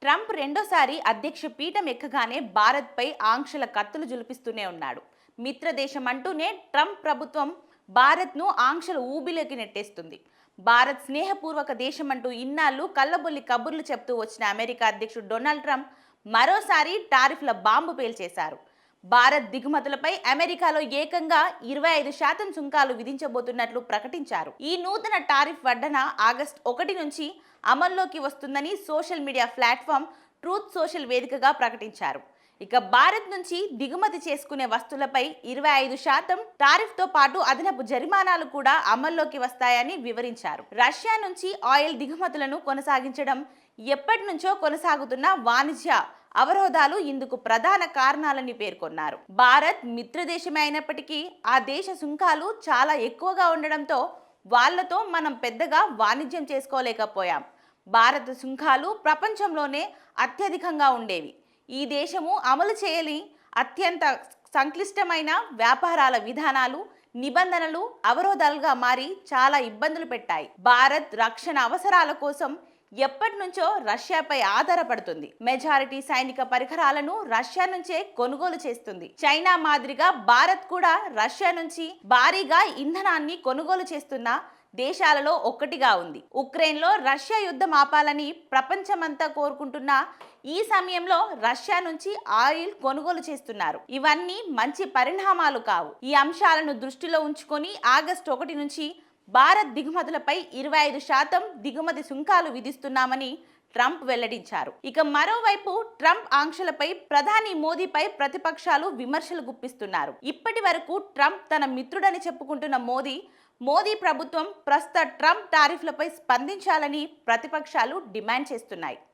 Trump రెండోసారి అధ్యక్ష పీఠం ఎక్కగానే భారత్పై ఆంక్షల కత్తులు జులిపిస్తూనే ఉన్నాడు. మిత్రదేశం అంటూనే ట్రంప్ ప్రభుత్వం భారత్ను ఆంక్షల ఊబిలోకి నెట్టేస్తుంది. భారత్ స్నేహపూర్వక దేశమంటూ ఇన్నాళ్ళు కల్లబొల్లి కబుర్లు చెప్తూ వచ్చిన అమెరికా అధ్యక్షుడు డొనాల్డ్ ట్రంప్ మరోసారి టారిఫ్ల బాంబు పేల్చేశారు. భారత్ దిగుమతులపై అమెరికాలో ఏకంగా 25% సుంకాలు విధించబోతున్నట్లు ప్రకటించారు. ఈ నూతన టారిఫ్ వడ్డన ఆగస్టు 1 నుంచి అమల్లోకి వస్తుందని social media platform truth social వేదికగా ప్రకటించారు. ఇక భారత్ నుంచి దిగుమతి చేసుకునే వస్తువులపై 25% టారిఫ్తో పాటు అదనపు జరిమానాలు కూడా అమల్లోకి వస్తాయని వివరించారు. రష్యా నుంచి ఆయిల్ దిగుమతులను కొనసాగించడం ఎప్పటి నుంచో కొనసాగుతున్న వాణిజ్య అవరోధాలు ఇందుకు ప్రధాన కారణాలని పేర్కొన్నారు. భారత్ మిత్రదేశమే అయినప్పటికీ ఆ దేశ సుంకాలు చాలా ఎక్కువగా ఉండడంతో వాళ్లతో మనం పెద్దగా వాణిజ్యం చేసుకోలేకపోయాం. భారత సుంకాలు ప్రపంచంలోనే అత్యధికంగా ఉండేవి. ఈ దేశము అమలు చేయని అత్యంత సంక్లిష్టమైన వ్యాపారాల విధానాలు, నిబంధనలు అవరోధాలుగా మారి చాలా ఇబ్బందులు పెట్టాయి. భారత్ రక్షణ అవసరాల కోసం ఎప్పటి నుంచో రష్యాపై ఆధారపడుతుంది. మెజారిటీ సైనిక పరికరాలను రష్యా నుంచే కొనుగోలు చేస్తుంది. చైనా మాదిరిగా భారత్ కూడా రష్యా నుంచి భారీగా ఇంధనాన్ని కొనుగోలు చేస్తున్న దేశాలలో ఒక్కటిగా ఉంది. ఉక్రెయిన్లో రష్యా యుద్ధం ఆపాలని ప్రపంచమంతా కోరుకుంటున్న ఈ సమయంలో రష్యా నుంచి ఆయిల్ కొనుగోలు చేస్తున్నారు. ఇవన్నీ మంచి పరిణామాలు కావు. ఈ అంశాలను దృష్టిలో ఉంచుకొని ఆగస్టు 1 నుంచి భారత్ దిగుమతులపై 25% దిగుమతి సుంకాలు విధిస్తున్నామని ట్రంప్ వెల్లడించారు. ఇక మరోవైపు ట్రంప్ ఆంక్షలపై ప్రధాని మోదీపై ప్రతిపక్షాలు విమర్శలు గుప్పిస్తున్నారు. ఇప్పటి వరకు ట్రంప్ తన మిత్రుడని చెప్పుకుంటున్న మోదీ ప్రభుత్వం ప్రస్తుత ట్రంప్ టారిఫ్లపై స్పందించాలని ప్రతిపక్షాలు డిమాండ్ చేస్తున్నాయి.